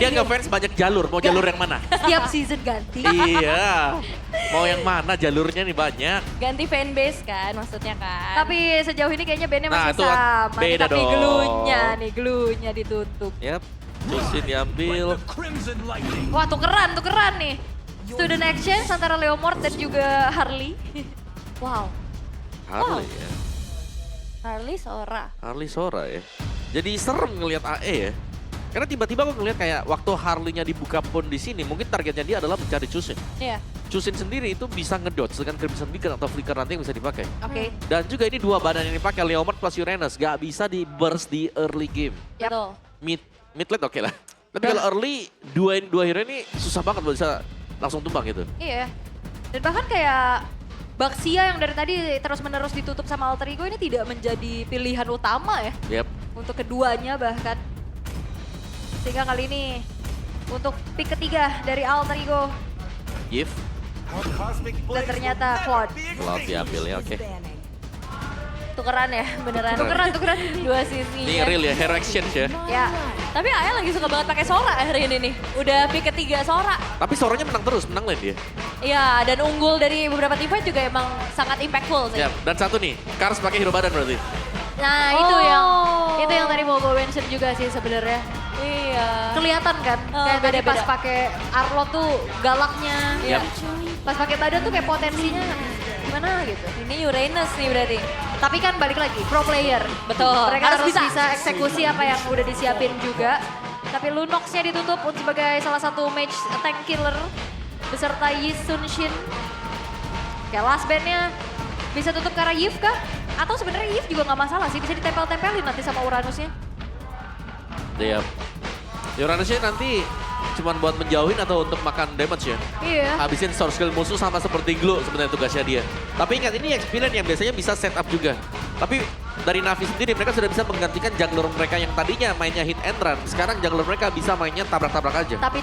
Dia ngefans banyak jalur, mau jalur yang mana? Setiap season ganti. Iya, mau yang mana jalurnya nih banyak. Ganti fanbase kan maksudnya kan. Tapi sejauh ini kayaknya bandnya Nah, masih itu kan sama. nih, beda tapi dong. glunya ditutup. Yap, Chusin diambil. Wah tukeran nih. Student exchange antara Leomord dan juga Harley. Wow. Harley ya. Harley Sora. Harley Sora ya. Jadi serem ngelihat AE ya. Karena tiba-tiba aku ngelihat kayak waktu Harley-nya dibuka pun di sini, mungkin targetnya dia adalah mencari Chusin. Iya. Chusin sendiri itu bisa ngedodge dengan Crimson Beacon atau Flicker nanti yang bisa dipakai. Oke. Dan juga ini dua badan yang dipakai, Leomord plus Uranus. Gak bisa di burst di early game. Yap. Betul. Mid late oke lah. Tapi kalau early, dua hero ini susah banget buat bisa langsung tumbang gitu. Iya. Dan bahkan kayak Baxia yang dari tadi terus-menerus ditutup sama Alter Ego ini tidak menjadi pilihan utama ya. Yap. Untuk keduanya bahkan. Sehingga kali ini untuk pick ketiga dari Alter Ego. Yif, Dan ternyata Cloud. Cloud diambil ya, oke. Tukeran ya beneran. Tukeran. Dua sisi. Ini real ya, hero exchange ya. Ya. Tapi Aya lagi suka banget pakai Sora hari ini nih. Udah pick ketiga Sora. Tapi sorenya menang terus, menang lane dia. Iya, dan unggul dari beberapa team fight juga emang sangat impactful sih. Yap. Dan satu nih, Kars pakai hero badan berarti. Nah, Itu yang tadi mau gue mention juga sih sebenarnya. Iya. Kelihatan kan kayak tadi beda-beda. pas pakai Arlo tuh galaknya. Iya. Pas pakai badan tuh kayak potensinya gimana gitu. Ini Uranus nih berarti. Tapi kan balik lagi, pro player. Betul. Mereka Harus harus bisa. bisa eksekusi apa yang udah disiapin juga. Tapi Lunox-nya ditutup sebagai salah satu mage tank killer. Beserta Yi Sun Shin. Kayak last band-nya bisa tutup ke arah Yif kah? Atau sebenarnya Yif juga nggak masalah sih, bisa ditempel-tempelin nanti sama Uranusnya. Yap. Uranusnya nanti cuman buat menjauhin atau untuk makan damage ya. Iya. Habisin source skill musuh sama seperti Glow sebenarnya tugasnya dia. Tapi ingat ini experience yang biasanya bisa setup juga. Tapi dari Navi sendiri mereka sudah bisa menggantikan jungler mereka yang tadinya mainnya hit and run. Sekarang jungler mereka bisa mainnya tabrak-tabrak aja. Tapi,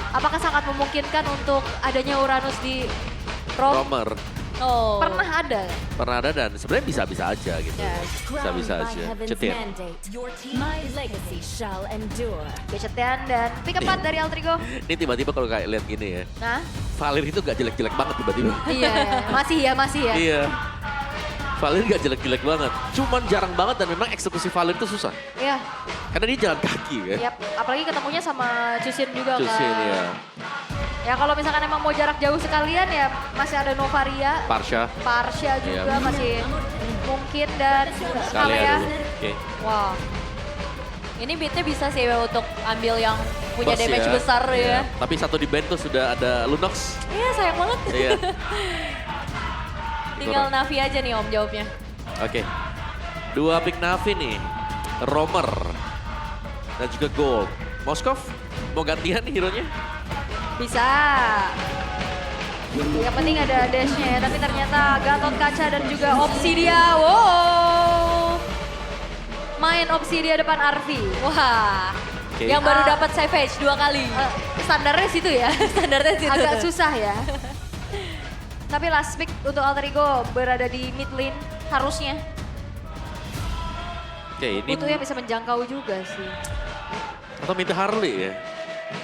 apakah sangat memungkinkan untuk adanya Uranus di Rom? Romer Oh. Pernah ada. pernah ada dan sebenarnya bisa-bisa aja gitu. Ya. Bisa-bisa aja. Cetir. My legacy shall endure. Becetian dan pick up dari Alter Ego. Ini tiba-tiba kalau kayak lihat gini ya. Nah, Valir itu gak jelek-jelek banget tiba-tiba. iya, masih ya. Iya. Valir gak jelek-jelek banget. Cuman jarang banget dan memang eksekusi Valir itu susah. Iya, Karena dia jalan kaki kan. yap. Apalagi ketemunya sama Chusin juga Chusin kan. ya. Ya kalau misalkan emang mau jarak jauh sekalian ya masih ada Novaria, Parsha. Parsha juga Iya. masih mungkin dan Kali ya. dulu. Oke. Wow. Ini beatnya bisa sih untuk ambil yang punya Boss damage ya. besar Iya. ya. Tapi satu di band tuh sudah ada Lunox. Iya sayang banget. Iya. Tinggal Navi aja nih om jawabnya. Oke. Dua pick Navi nih. Romer. Dan juga Gold. Moskov mau gantian nih hero-nya? Bisa. Yang penting ada dash-nya ya, tapi ternyata Gatot Kaca dan juga Obsidia. Wow. Main Obsidia depan Arvi. Wah. Oke. Yang baru dapat Savage 2 kali. Standarnya situ ya. Standarnya situ. Agak susah ya. Tapi last pick untuk Alter Ego berada di mid lane harusnya. Oke, ini Butuh yang bisa menjangkau juga sih. atau minta Harley ya.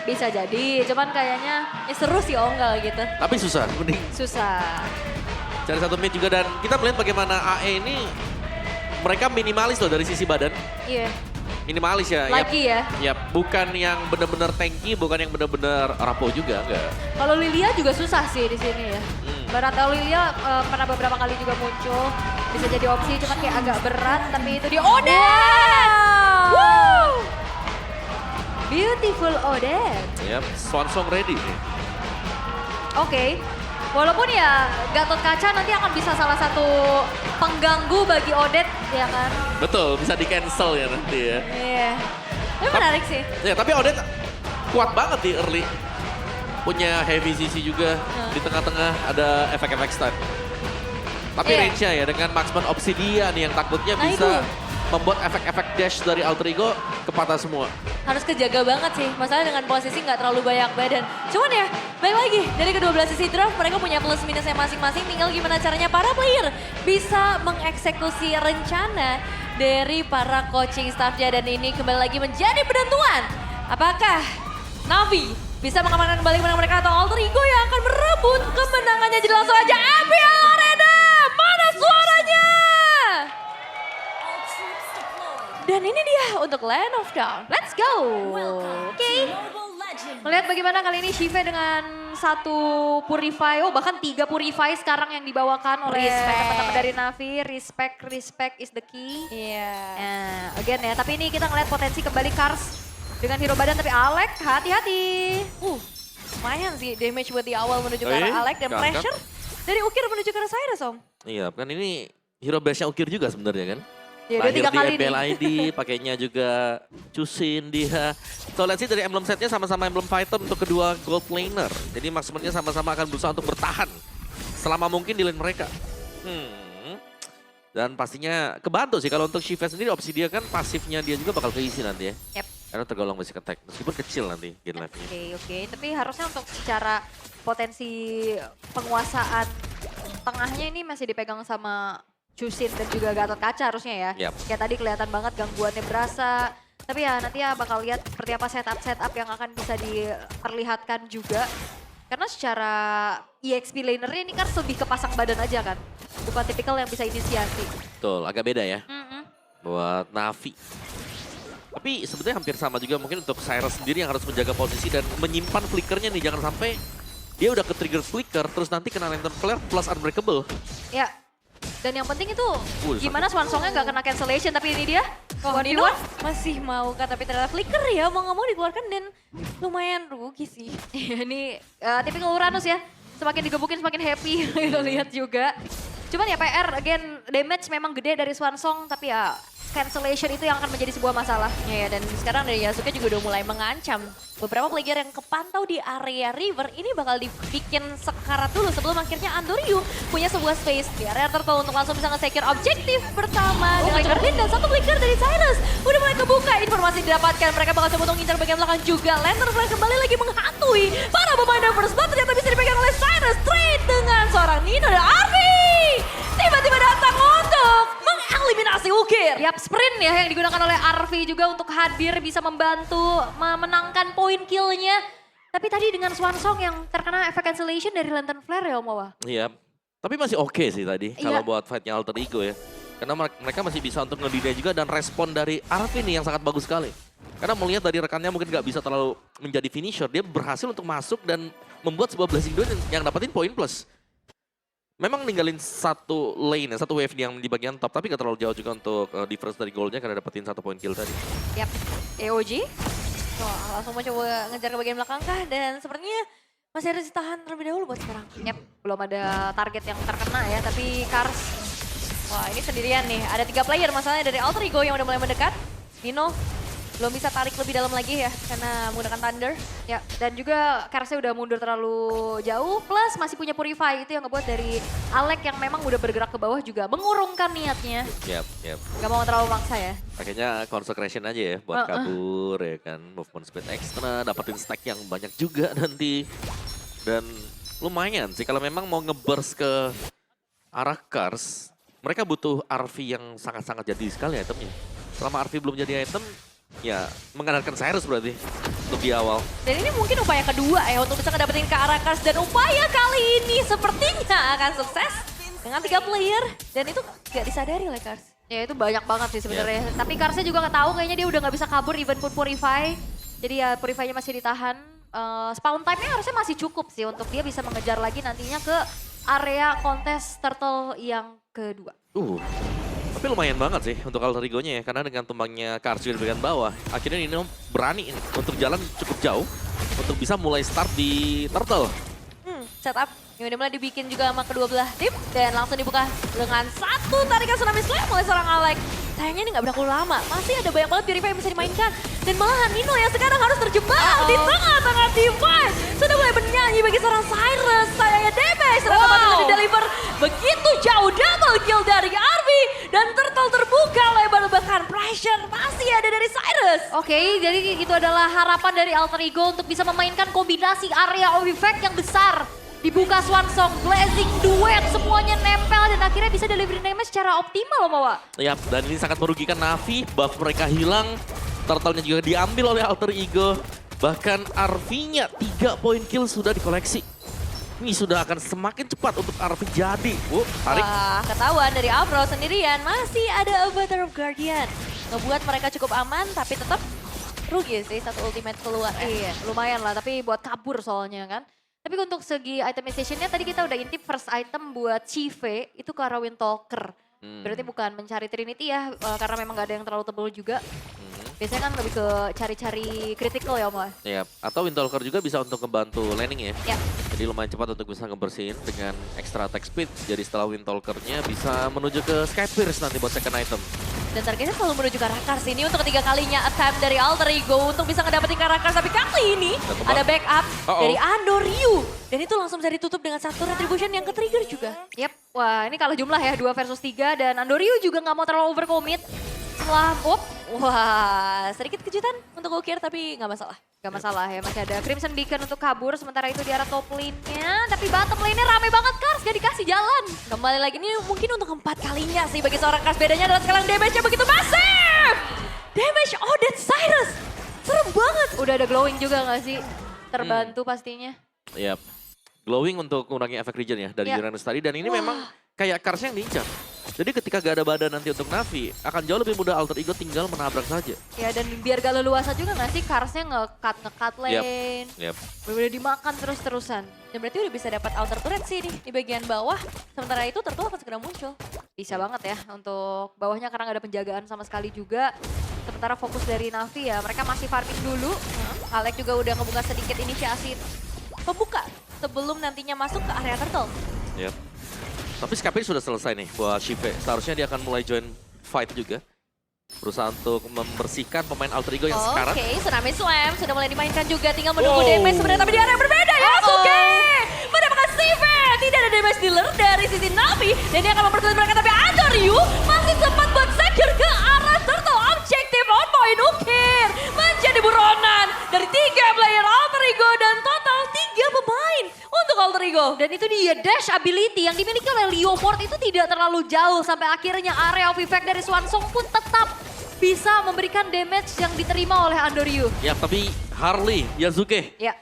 Bisa jadi, cuman kayaknya Ya seru sih om kalau gitu. Tapi susah, mending susah. cari satu mid juga dan kita melihat bagaimana AE ini mereka minimalis loh dari sisi badan. Iya, Minimalis ya. lagi ya. Ya, bukan yang benar-benar tanky, bukan yang benar-benar rapuh juga, enggak. Kalau Lilia juga susah sih di sini ya. Barata Lilia pernah beberapa kali juga muncul. Bisa jadi opsi, cuman kayak agak berat. Tapi itu dia Odette! Woo! Beautiful Odette. Yap, Swan Song ready nih. Oke. Walaupun ya Gatot Kaca nanti akan bisa salah satu pengganggu bagi Odette, ya kan? Betul, bisa di cancel ya nanti ya. Iya. Tapi menarik sih. Ya, tapi Odette kuat banget di early. Punya heavy CC juga. Di tengah-tengah ada efek-efek stun. Tapi Iya. range-nya ya dengan marksman Obsidian yang takutnya Nah, bisa itu. membuat efek-efek dash dari Alter Ego kepatah semua. Harus kejaga banget sih. Masalahnya dengan posisi nggak terlalu banyak badan. Cuman ya, balik lagi. Dari kedua belah sisi draft, mereka punya plus minusnya masing-masing. Tinggal gimana caranya para player bisa mengeksekusi rencana dari para coaching staffnya. Dan ini kembali lagi menjadi penentuan Apakah Navi bisa mengamankan kembali kemenangan mereka atau Alter Ego yang akan merebut kemenangannya? Jadi langsung aja MPL Arena, mana suaranya? All troops deployed. Dan ini dia untuk Land of Dawn. Let's go. Welcome Oke. to Mobile Legends. Melihat bagaimana kali ini Shive dengan 1 Purify, bahkan 3 Purify sekarang yang dibawakan oleh Respect. teman-teman dari Navi. Respect is the key. Iya. Nah, again ya, tapi ini kita ngeliat potensi kembali Kars dengan hero badan, tapi Alek hati-hati. Lumayan sih damage buat di awal menuju ke Eh, arah Alek dan kakak. pressure dari Ukir menuju ke arah Cyrus, Om. Iya, kan ini hero base-nya Ukir juga sebenarnya kan. Ya, udah 3 kali di MPL nih. ID, pakainya juga Cusin dia. So lihat sih dari emblem setnya sama-sama emblem fighter untuk kedua gold laner. Jadi maksudnya sama-sama akan berusaha untuk bertahan selama mungkin di lane mereka. Dan pastinya kebantu sih kalau untuk Shiva sendiri opsi dia kan pasifnya dia juga bakal keisi nanti ya. Yep. Karena tergolong basic attack meskipun kecil nanti game life-nya. Oke. Tapi harusnya untuk secara potensi penguasaan tengahnya ini masih dipegang sama Cusin dan juga Gatot Kaca harusnya ya. Yap. Kayak tadi kelihatan banget gangguannya berasa. Tapi ya nanti ya bakal lihat seperti apa setup yang akan bisa diperlihatkan juga. Karena secara EXP lanernya ini kan lebih ke pasang badan aja kan. Bukan tipikal yang bisa inisiasi. Betul, agak beda ya Mm-mm. buat Navi. Tapi sebetulnya hampir sama juga mungkin untuk Cyrus sendiri yang harus menjaga posisi dan menyimpan flickernya nih. Jangan sampai dia udah ke trigger flicker terus nanti kena lantern flare plus unbreakable. Ya. Dan yang penting itu Sakit. gimana Swansongnya gak kena cancellation, tapi ini dia. Oh, 1v1. Nino masih mau kan, tapi ternyata flicker ya, mau nggak mau dikeluarkan dan lumayan rugi sih. Ini tipikal Uranus ya. Semakin digebukin semakin happy kita lihat juga. Cuman ya PR, again damage memang gede dari Swansong, tapi ya cancellation itu yang akan menjadi sebuah masalah. Ya, dan sekarang dari Yasuke juga udah mulai mengancam beberapa player yang kepantau di area river ini bakal dibikin sekarat dulu sebelum akhirnya Andoryu punya sebuah space di area turtle untuk langsung bisa nge-secure objektif pertama dengan Jordan dan 1 flicker dari Cyrus. Udah mulai kebuka informasi didapatkan, mereka bakal coba untuk ngincar bagian belakang juga. Lantern Flare kembali lagi menghantui para pemain First Blood, ternyata bisa dipegang oleh Cyrus trade dengan seorang Nino dan Arvi. Tiba-tiba datang untuk mengeliminasi Ukir. Yap, sprint ya yang digunakan oleh Arvi juga untuk hadir bisa membantu memenangkan poin killnya. Tapi tadi dengan Swansong yang terkena efek cancellation dari Lantern Flare ya Om Wawa. Iya, tapi masih oke sih tadi Iya. kalau buat fightnya Alter Ego ya. Karena mereka masih bisa untuk nge-delay juga dan respon dari Arvin nih yang sangat bagus sekali. Karena melihat dari rekannya mungkin nggak bisa terlalu menjadi finisher, dia berhasil untuk masuk dan membuat sebuah blessing duel yang dapetin poin plus. Memang ninggalin satu lane, satu wave yang di bagian top, tapi gak terlalu jauh juga untuk difference dari goalnya karena dapetin 1 poin kill tadi. Yap, EOG. Wah, langsung mau coba ngejar ke bagian belakang kah? Dan sepertinya masih harus ditahan terlebih dahulu buat sekarang. Yap, belum ada target yang terkena ya, tapi Kars. Wah, ini sendirian nih. Ada 3 player masalahnya dari Alter Ego yang udah mulai mendekat. Nino belum bisa tarik lebih dalam lagi ya karena menggunakan Thunder. Ya, dan juga Karsnya udah mundur terlalu jauh, plus masih punya Purify, itu yang ngebuat dari Alek yang memang udah bergerak ke bawah juga mengurungkan niatnya. Yap. Gak mau terlalu maksa ya. Makanya consecration aja ya buat kabur ya kan. Movement speed extra, dapetin stack yang banyak juga nanti. Dan lumayan sih kalau memang mau nge-burst ke arah Kars, mereka butuh RV yang sangat-sangat jadi sekali itemnya. Selama RV belum jadi item, ya mengandalkan Cyrus berarti untuk di awal. Dan ini mungkin upaya kedua ya untuk bisa ngedapetin ke arah Kars. Dan upaya kali ini sepertinya akan sukses dengan 3 player. Dan itu gak disadari oleh Kars. Ya itu banyak banget sih sebenarnya. Tapi Karsnya juga nggak tahu, kayaknya dia udah nggak bisa kabur even pun Purify. Jadi ya Purify-nya masih ditahan. Spawn time-nya harusnya masih cukup sih untuk dia bisa mengejar lagi nantinya ke area kontes turtle yang kedua. Tapi lumayan banget sih untuk Alter Ego-nya ya, karena dengan tumbangnya Kars di bagian bawah, akhirnya Nino berani untuk jalan cukup jauh untuk bisa mulai start di turtle. Setup yang udah mulai dibikin juga sama kedua belah tim. Dan langsung dibuka dengan 1 tarikan Tsunami Slam oleh seorang Alek. Sayangnya ini gak berlaku lama, masih ada banyak banget Purify yang bisa dimainkan. Dan malahan Nino yang sekarang harus terjebak di tengah-tengah team fight. Sudah mulai bernyanyi bagi seorang Cyrus, sayangnya damage. Ternyata wow. Di deliver begitu jauh, double kill dari Arvi. Dan turtle terbuka lebar, bahkan pressure masih ada dari Cyrus. Oke, jadi itu adalah harapan dari Alter Ego untuk bisa memainkan kombinasi area of effect yang besar. Dibuka Swansong, blazing duet, semuanya nempel dan akhirnya bisa delivery damage secara optimal loh Mawa. Yap, dan ini sangat merugikan Navi, buff mereka hilang. Turtle-nya juga diambil oleh Alter Ego. Bahkan RV-nya 3 poin kill sudah dikoleksi. Ini sudah akan semakin cepat untuk RV jadi. Tarik. Wah, ketahuan dari Afro sendirian. Masih ada Avatar of Guardian. Ngebuat mereka cukup aman, tapi tetap rugi sih satu ultimate keluar. Iya, lumayan lah. Tapi buat kabur soalnya kan. Tapi untuk segi itemization-nya tadi kita udah intip first item buat Chive itu ke arah Windtalker. Berarti bukan mencari Trinity ya, karena memang gak ada yang terlalu tebal juga. Biasanya kan lebih ke cari-cari critical ya Om. Ya, atau Windtalker juga bisa untuk membantu landing ya. Ya. Jadi lumayan cepat untuk bisa ngebersihin dengan extra attack speed. Jadi setelah Windtalker-nya bisa menuju ke Sky Pierce nanti buat second item. Dan targetnya selalu menuju ke Rakars ini untuk ketiga kalinya attempt dari Alter Ego untuk bisa ngedapetin ke Rakars. Tapi kali ini ada backup dari Ando Ryu. Dan itu langsung bisa ditutup dengan satu retribution yang ke-trigger juga. Yep, wah ini kalah jumlah ya 2 versus 3 dan Andoryu juga nggak mau terlalu overcommit. Setelah Wah, sedikit kejutan untuk Ukir tapi nggak masalah. gak masalah ya, masih ada Crimson Beacon untuk kabur. Sementara itu di arah top lane-nya, tapi bottom lane-nya rame banget Kars, gak dikasih jalan. Kembali lagi ini mungkin untuk keempat kalinya sih bagi seorang Kars. Bedanya adalah sekarang damage-nya begitu masif. Damage Odette Cyrus. Serem banget. Udah ada glowing juga gak sih? Terbantu pastinya. Yap. Glowing untuk mengurangi efek regen ya dari Uranus tadi. Dan ini memang kayak Kars yang diincar. Jadi ketika gak ada badan nanti untuk Navi, akan jauh lebih mudah Alter Ego tinggal menabrak saja. Ya dan biar gak leluasa juga gak sih Karsnya nge-cut lane. Yap. Bener-bener dimakan terus-terusan. Dan berarti udah bisa dapat outer turret sih nih di bagian bawah. Sementara itu Turtle akan segera muncul. Bisa banget ya untuk bawahnya karena gak ada penjagaan sama sekali juga. Sementara fokus dari Navi ya, mereka masih farming dulu. Alex juga udah ngebuka sedikit inisiasi pembuka sebelum nantinya masuk ke area Turtle. Yap. Tapi Skype sudah selesai nih buat Shive. Seharusnya dia akan mulai join fight juga. Berusaha untuk membersihkan pemain Alter Ego yang sekarang. Oke, Tsunami Slam sudah mulai dimainkan juga. Tinggal menunggu damage sebenarnya, tapi di area yang berbeda ya. Oke, mendapatkan Shive. Tidak ada damage dealer dari sisi Navi. Dan dia akan mempersulit mereka, tapi Andoryu masih sempat buat secure ke arah Turtle. Objektif on point Ukir menjadi buronan dari 3 player Alter Ego dan total 3 pemain untuk Alter Ego. Dan itu dia dash ability yang dimiliki oleh Leomord itu tidak terlalu jauh. Sampai akhirnya area of effect dari Swansong pun tetap bisa memberikan damage yang diterima oleh Andoryu. Ya, tapi Harley, Yazuke Ya.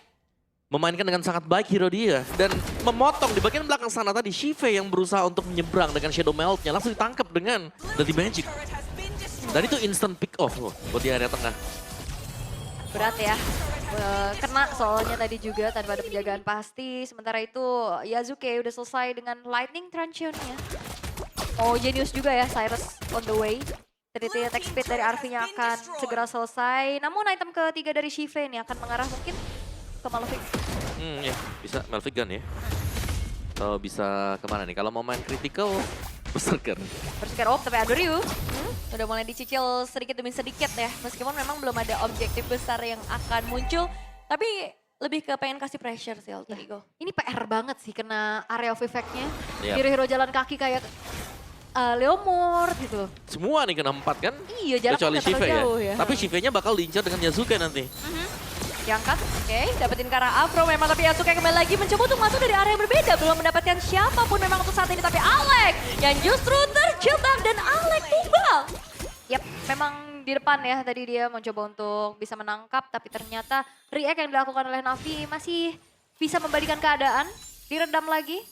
memainkan dengan sangat baik hero dia. Dan memotong di bagian belakang sana tadi Shive yang berusaha untuk menyeberang dengan Shadow Melt-nya. Langsung ditangkap dengan Bloody Magic. Dan itu instant pick off loh buat di area tengah. Berat ya. Kena soalnya tadi juga tanpa ada penjagaan pasti. Sementara itu Yazuke udah selesai dengan Lightning Truncheon-nya. Oh genius juga ya Cyrus on the way. Tadi attack speed dari RV-nya akan segera selesai. Namun item ketiga dari Shive ini akan mengarah mungkin ke Malefic. Ya, bisa Malefic Gun ya. Atau bisa kemana nih? Kalau mau main critical, Berserker. Berserker tapi Andoryu. Udah mulai dicicil sedikit demi sedikit ya. Meskipun memang belum ada objektif besar yang akan muncul. Tapi lebih ke pengen kasih pressure sih Alter Ego. Ini PR banget sih kena area of effect-nya. Yap. Hero-hero jalan kaki kayak Leomord gitu. Semua nih kena 4 kan? Iya jaraknya Kecuali nggak terlalu Shive ya. jauh ya. Tapi Shive-nya bakal diincar dengan Yazuke nanti. Diangkat, oke, dapetin ke arah Afro memang, tapi Yasuke kembali lagi mencoba untuk masuk dari area yang berbeda, belum mendapatkan siapapun memang untuk saat ini, tapi Alex yang justru terjebak dan Alex tumbang. Yap, memang di depan ya tadi dia mencoba untuk bisa menangkap, tapi ternyata react yang dilakukan oleh Navi masih bisa membalikan keadaan, diredam lagi.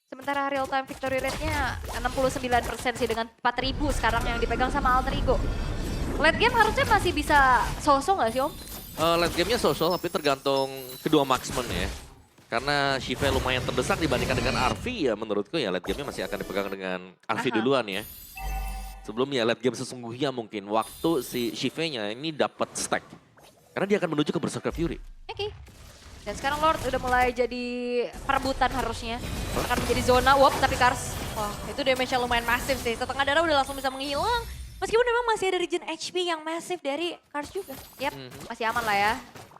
Sementara real time victory rate-nya 69% sih dengan 4.000 sekarang yang dipegang sama Alter Ego. Late game harusnya masih bisa so-so nggak sih Om? Late game-nya social tapi tergantung kedua marksman ya. Karena Shive lumayan terdesak dibandingkan dengan RV ya menurutku ya late game-nya masih akan dipegang dengan RV duluan ya. Sebelumnya late game sesungguhnya mungkin waktu si Shive-nya ini dapat stack. Karena dia akan menuju ke Berserker Fury. Oke. Dan sekarang Lord udah mulai jadi perebutan harusnya. Akan menjadi zona, tapi Kars. Wah, itu damage-nya lumayan masif sih, setengah darah udah langsung bisa menghilang. Meskipun memang masih ada regen HP yang masif dari Kars juga. Yap, masih aman lah ya.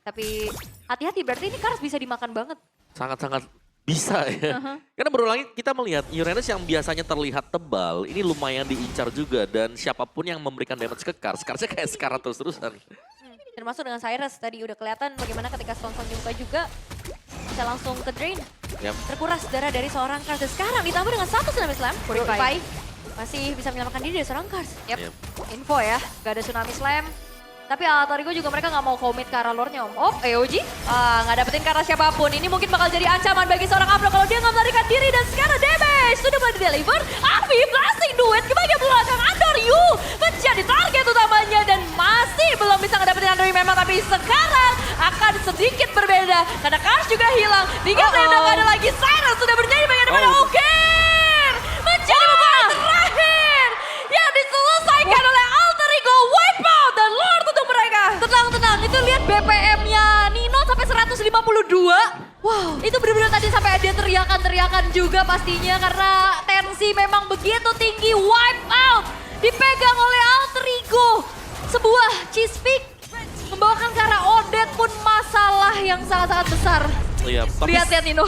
Tapi hati-hati berarti ini Kars bisa dimakan banget. Sangat-sangat bisa ya. Karena berulang lagi kita melihat Uranus yang biasanya terlihat tebal, ini lumayan diincar juga. Dan siapapun yang memberikan damage ke Kars, Karsnya kayak sekarat terus-terusan. Termasuk dengan Cyrus tadi udah kelihatan bagaimana ketika Sonsong dibuka juga bisa langsung ke drain. Yap. Terkuras darah dari seorang Kars. Dan sekarang ditambah dengan satu Tsunami Slam, Purify masih bisa menyelamatkan diri dari seorang Kars. Yap, Yap. info ya. Gak ada Tsunami Slam. Tapi Alter Ego juga mereka nggak mau komit ke arah lore-nya Om. Oh, EOG? Nggak dapetin karena siapapun. Ini mungkin bakal jadi ancaman bagi seorang Afro kalau dia nggak melarikan diri. Dan sekarang damage sudah mulai di-deliver. Avi blasting duet ke bagian belakang. Andoryu menjadi target utamanya. Dan masih belum bisa ngedapetin Andoryu memang. Tapi sekarang akan sedikit berbeda. Karena Kars juga hilang. Tinggal udah nggak ada lagi. Cyrus sudah bernyanyi bagian depan. Ukir menjadi beban terakhir. Yang diselesaikan oleh Alter Ego. Wipe out dan Lord untuk mereka. Tenang, itu lihat BPM-nya Nino sampai 152. Wow, itu benar-benar tadi sampai ada teriakan-teriakan juga pastinya karena tensi memang begitu tinggi. Wipe out dipegang oleh Alter Ego. Sebuah cheese pick membawakan ke arah Odette pun masalah yang sangat-sangat besar. Iya, tapi Lihat Nino.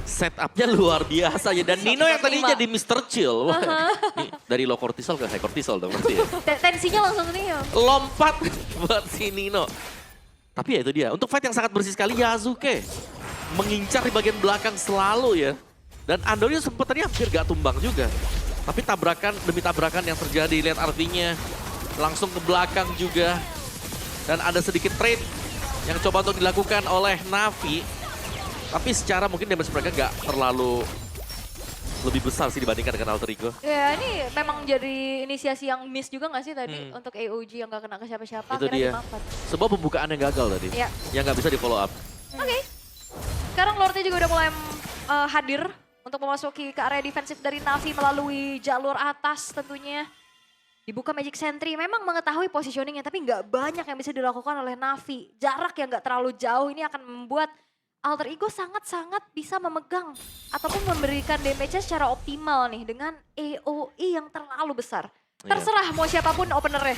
setupnya luar biasa ya. Dan Nino yang tadi jadi Mr. Chill. Wah, ini dari low cortisol ke high cortisol dong berarti ya. Tensinya langsung nih. Lompat buat si Nino. Tapi ya itu dia, untuk fight yang sangat bersih sekali Yasuke mengincar di bagian belakang selalu ya. Dan Andoryu sempat tadi hampir gak tumbang juga. Tapi tabrakan demi tabrakan yang terjadi, lihat artinya langsung ke belakang juga. Dan ada sedikit trade yang coba untuk dilakukan oleh Navi. Tapi secara mungkin damage mereka gak terlalu lebih besar sih dibandingkan dengan Alter Ego. Ya ini memang jadi inisiasi yang miss juga gak sih tadi untuk AOG yang gak kena ke siapa-siapa. Itu dia. Dimakan. Sebuah pembukaan yang gagal tadi. Iya. Yang gak bisa di follow up. Oke. Sekarang Lordnya juga udah mulai hadir untuk memasuki ke area defensif dari Navi melalui jalur atas tentunya. Dibuka Magic Sentry, memang mengetahui positioningnya tapi nggak banyak yang bisa dilakukan oleh Navi. Jarak yang nggak terlalu jauh ini akan membuat Alter Ego sangat-sangat bisa memegang ataupun memberikan damage-nya secara optimal nih dengan AOE yang terlalu besar. Iya. Terserah mau siapapun openernya.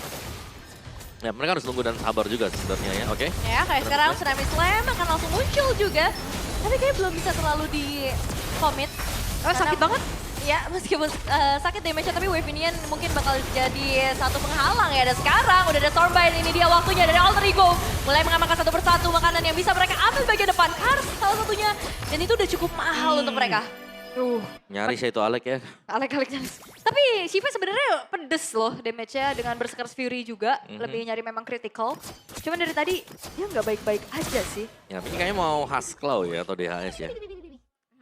Ya mereka harus tunggu dan sabar juga sebenarnya ya, oke? Ya kayak sekarang Tsunami Slam akan langsung muncul juga. Tapi kayak belum bisa terlalu di commit. Oh sakit banget. Ya meskipun sakit damage-nya tapi Wave Minion mungkin bakal jadi satu penghalang ya. Dan sekarang udah ada Stormbind, ini dia waktunya dari Alter Ego. Mulai mengamankan satu persatu makanan yang bisa mereka ambil bagian depan. Kars salah satunya. Dan itu udah cukup mahal untuk mereka. Nyaris ya itu Alek ya. Alek nyaris. Tapi Shiva sebenarnya pedes loh damage-nya dengan Berserker's Fury juga. Lebih nyari memang critical. Cuman dari tadi dia nggak baik-baik aja sih. Ya ini kayaknya mau Hasklaw ya atau DHS ya.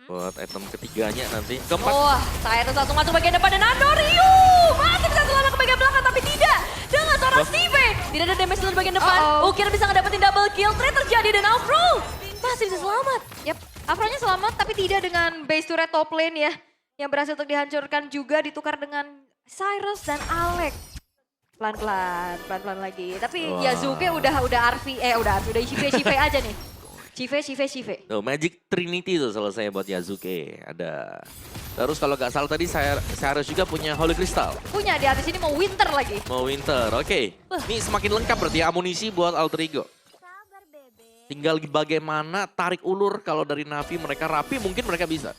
Buat item ketiganya nanti. Keempat. Wah, Cyrus langsung masuk bagian depan dan Andoryu masih bisa selamat ke bagian belakang tapi tidak. Dengan seorang Steve. Tidak ada damage di bagian depan. Ukir bisa ngedapetin double kill. Trade terjadi dan Afro masih bisa selamat. Yap, Afronya selamat tapi tidak dengan base turret top lane ya. Yang berhasil untuk dihancurkan juga ditukar dengan Cyrus dan Alek. Pelan-pelan lagi. Tapi Yasuke udah Shiva aja nih. Shiva. Tuh, Magic Trinity tuh selesai buat Yasuke. Ada. Terus kalau nggak salah tadi saya harus juga punya Holy Crystal. Punya di atas ini mau Winter lagi. Mau Winter, oke. Ini semakin lengkap berarti ya, amunisi buat Alter Ego. Sabar, bebe. Tinggal bagaimana tarik ulur kalau dari Navi mereka rapi mungkin mereka bisa.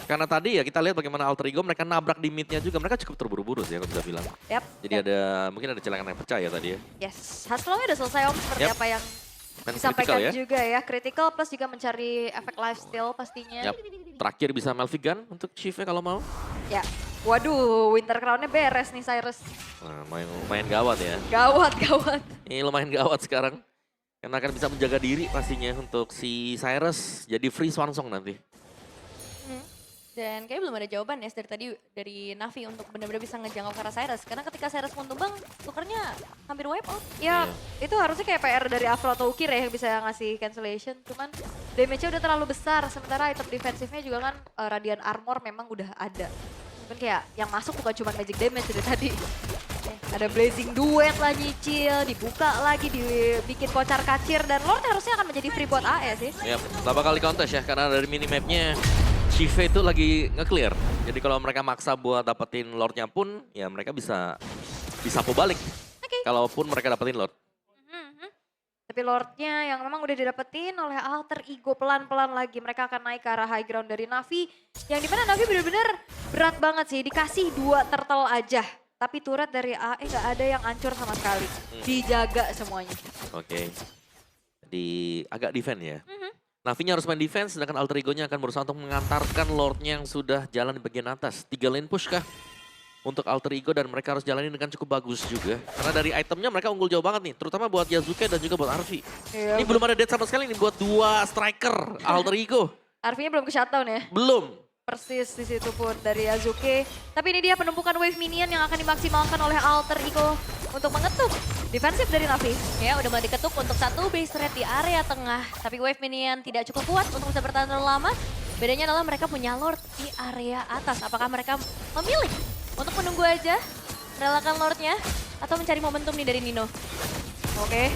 Karena tadi ya kita lihat bagaimana Alter Ego mereka nabrak di mid-nya juga. Mereka cukup terburu-buru sih aku bisa bilang. Yap. Jadi mungkin ada celengan yang pecah ya tadi ya. Yes, Hasklawnya udah selesai Om seperti Yap. apa yang Main disampaikan critical ya. juga ya. Critical plus juga mencari efek lifesteal pastinya. Yap. Terakhir bisa Melvigan untuk Shiva kalau mau. Ya. Waduh, Winter Crown-nya beres nih Cyrus. Nah, lumayan gawat ya. Gawat. Ini lumayan gawat sekarang. Karena akan bisa menjaga diri pastinya untuk si Cyrus jadi free swansong nanti. Dan kayak belum ada jawaban ya dari tadi dari Navi untuk benar-benar bisa ngejangkau ke arah Cyrus. Karena ketika Cyrus pun tumbang, tukernya hampir wipe out. Ya, itu harusnya kayak PR dari Afro atau Ukir ya yang bisa ngasih cancellation. Cuman damage-nya udah terlalu besar. Sementara item defensifnya juga kan Radiant Armor memang udah ada. Cuman kayak yang masuk bukan cuma magic damage dari tadi. Ada Blazing Duet lah nyicil, dibuka lagi, dibikin kocar kacir. Dan Lord harusnya akan menjadi free buat AE sih. Yap, berapa kali kontes ya karena dari minimapnya Shiva itu lagi nge-clear. Jadi kalau mereka maksa buat dapetin Lordnya pun ya mereka bisa disapu balik. Kalaupun mereka dapetin Lord. Tapi Lordnya yang memang udah didapetin oleh Alter Ego pelan-pelan lagi. Mereka akan naik ke arah high ground dari Navi. Yang dimana Navi bener-bener berat banget sih. Dikasih 2 turtle aja. Tapi turret dari AE gak ada yang hancur sama sekali. Dijaga semuanya. Oke. Jadi agak defend ya. Navinya harus main defense, sedangkan Alter Ego-nya akan berusaha untuk mengantarkan Lordnya yang sudah jalan di bagian atas. 3 lane push kah? untuk Alter Ego dan mereka harus jalani dengan cukup bagus juga. Karena dari itemnya mereka unggul jauh banget nih, terutama buat Yasuke dan juga buat Arvi. Iya, Ini belum ada dead sama sekali nih buat 2 striker Alter Ego. Arvinya belum ke shutdown ya. Belum. Persis di situ pun dari Yasuke. Tapi ini dia penumpukan wave minion yang akan dimaksimalkan oleh Alter Ego untuk mengetuk defensif dari Navi. Ya, udah mulai diketuk untuk satu base red di area tengah. Tapi wave minion tidak cukup kuat untuk bisa bertahan terlalu lama. Bedanya adalah mereka punya Lord di area atas. Apakah mereka memilih untuk menunggu aja, relakan Lordnya, atau mencari momentum nih dari Nino? Oke.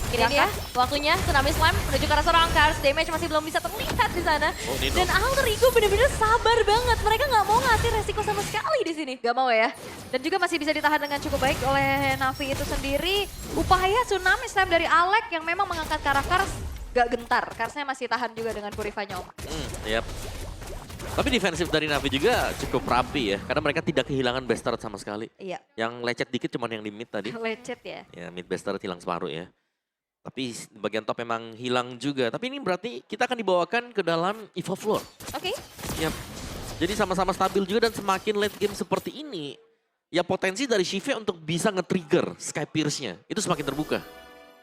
Ini dia, waktunya Tsunami Slam menuju ke arah seorang Cars. Damage masih belum bisa terlihat di sana. Oh, Nino. Dan Alter Ego bener-bener sabar banget. Mereka nggak mau ngasih resiko sama sekali di sini. Gak mau ya. Dan juga masih bisa ditahan dengan cukup baik oleh Navi itu sendiri. Upaya Tsunami Slam dari Alek yang memang mengangkat ke arah Kars gak gentar. Karsnya masih tahan juga dengan Purify-nya Om. Yap. Tapi defensif dari Navi juga cukup rapi ya. Karena mereka tidak kehilangan best turret sama sekali. Iya. Yang lecet dikit cuman yang di mid tadi. Lecet ya. Ya mid best turret hilang separuh ya. Tapi di bagian top memang hilang juga. Tapi ini berarti kita akan dibawakan ke dalam Evo Floor. Oke. Yap. Jadi sama-sama stabil juga dan semakin late game seperti ini. Ya potensi dari Shive untuk bisa nge-trigger Sky Pierce-nya. Itu semakin terbuka.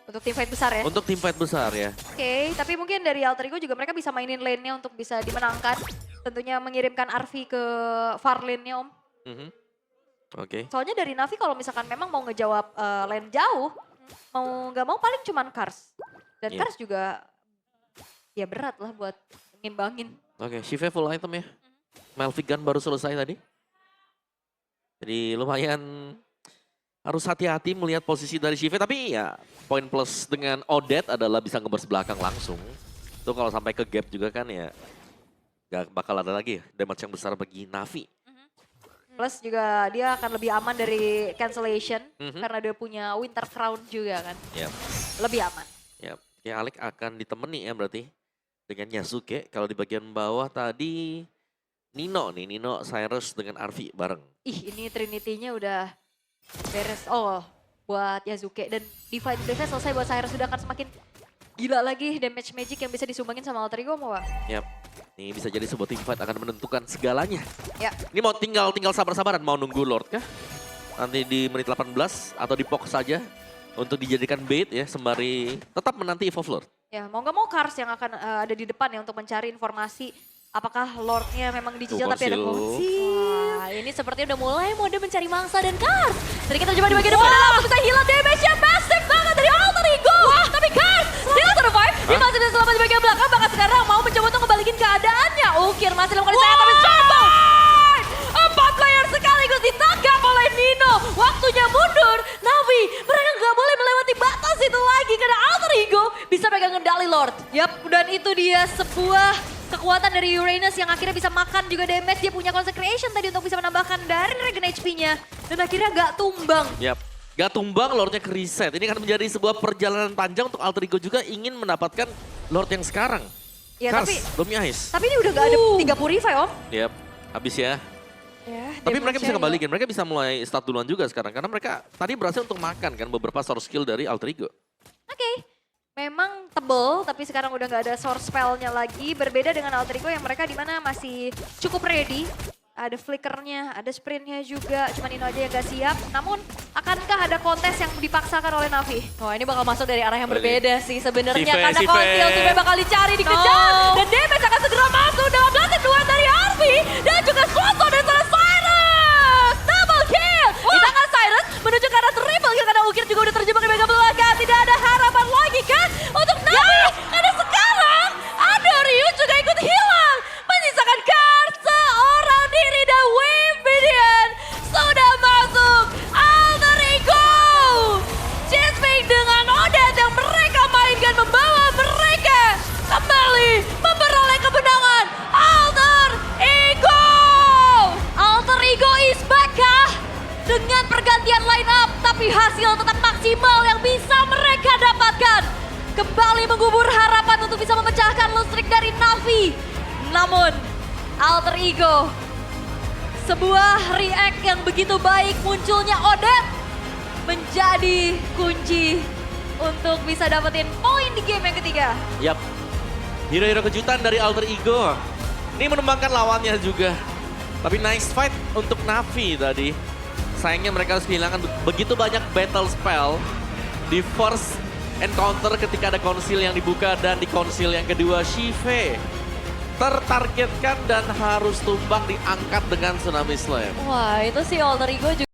Untuk tim fight besar ya. Untuk tim fight besar ya. Oke, tapi mungkin dari Alter Ego juga mereka bisa mainin lane-nya untuk bisa dimenangkan. Tentunya mengirimkan Arvi ke far lane-nya Om. Mhm. Oke. Soalnya dari Navi kalau misalkan memang mau ngejawab lane jauh, mau nggak mau paling cuman Kars. Dan Iya. Kars juga ya berat lah buat ngimbangin. Oke, Shive full item ya. Malphite Gun baru selesai tadi. Jadi lumayan harus hati-hati melihat posisi dari Shive. Tapi ya poin plus dengan Odette adalah bisa ngebers belakang langsung. Itu kalau sampai ke gap juga kan ya gak bakal ada lagi damage yang besar bagi Navi. Plus juga dia akan lebih aman dari cancellation. Mhm. Karena dia punya Winter Crown juga kan. Yap. Lebih aman. Yap. Ya Alec akan ditemani ya berarti. Dengan Yasuke. Kalau di bagian bawah tadi Nino nih. Nino, Cyrus dengan Arvi bareng. Ih ini Trinity-nya udah beres. Oh buat Yasuke. Dan Divine Breath selesai buat Cyrus sudah akan semakin gila lagi damage magic yang bisa disumbangin sama Alter Ego mau Pak? Yap. Ini bisa jadi sebuah team fight akan menentukan segalanya. Ya. Ini mau tinggal sabar-sabaran mau nunggu Lord kah? Nanti di menit 18 atau di POK saja untuk dijadikan bait ya sembari tetap menanti Evo Lord. Ya mau nggak mau Kars yang akan ada di depan ya untuk mencari informasi apakah Lordnya memang dicicil tapi ada Konsil. konsil. Wah, ini sepertinya udah mulai mode mencari mangsa dan Kars. Tadi kita coba di bagian depan, langsung bisa hilang damage-nya massive banget dari Alter Ego. Tapi Kars, dia survive, dia masih bisa selamat di bagian belakang, bahkan sekarang mau mencoba untuk ngebalikin keadaannya. Ukir masih dalam kondisi sayang, tapi Strongbow! 4 player sekaligus ditangkap oleh Nino. Waktunya mundur, Navi, mereka nggak boleh melewati batas itu lagi karena Alter Ego bisa pegang kendali Lord. Yap dan itu dia sebuah kekuatan dari Uranus yang akhirnya bisa makan juga damage. Dia punya Consecration tadi untuk bisa menambahkan dari regen HP-nya. Dan akhirnya gak tumbang. Yap. Gak tumbang Lordnya ke reset. Ini akan menjadi sebuah perjalanan panjang untuk Alter Ego juga ingin mendapatkan Lord yang sekarang. Ya Kars, tapi belum Yais. ini udah gak ada 3 Purify Om. Yap. Habis ya. Ya, Tapi mereka bisa damage-nya kembalikan. Mereka bisa mulai start duluan juga sekarang. Karena mereka tadi berhasil untuk makan kan beberapa source skill dari Alter Ego. Oke. Memang tebel, tapi sekarang udah nggak ada source spell-nya lagi. Berbeda dengan Alter Ego yang mereka di mana masih cukup ready. Ada flickernya, ada sprintnya juga. Cuma Nino aja yang gak siap. Namun, akankah ada kontes yang dipaksakan oleh Navi? Wah ini bakal masuk dari arah yang berbeda sih sebenarnya Shive, karena Shive. konsil sudah bakal dicari, dikejar. No. Dan damage akan segera masuk dalam blasted dua dari Arvi. Dan juga Sloto dan sana Cyrus. Double kill. Di tangan Cyrus menuju ke arah triple kill karena Ukir juga udah terjebak di bagian belakang. Tidak ada harapan lagi kan untuk Navi. Karena sekarang ada Ryu juga ikut hilang. Menyisakan Kars seorang diri dan Wave Minion sudah masuk. Alter Ego. Cheesepig dengan Odette yang mereka mainkan membawa mereka kembali memperoleh kemenangan. Alter Ego. Alter Ego is back kah? Dengan pergantian line up tapi hasil tetap maksimal yang bisa mereka dapatkan. Kembali menggubur harapan untuk bisa memecahkan loss streak dari Navi. Namun Alter Ego, sebuah react yang begitu baik munculnya Odette menjadi kunci untuk bisa dapetin poin di game yang ketiga. Yap. Hero-hero kejutan dari Alter Ego. Ini menembangkan lawannya juga. Tapi nice fight untuk Navi tadi. Sayangnya mereka harus kehilangan begitu banyak battle spell di first encounter ketika ada konsil yang dibuka dan di konsil yang kedua Shive tertargetkan dan harus tumbang diangkat dengan Tsunami Slam. Wah, itu si Alter Ego juga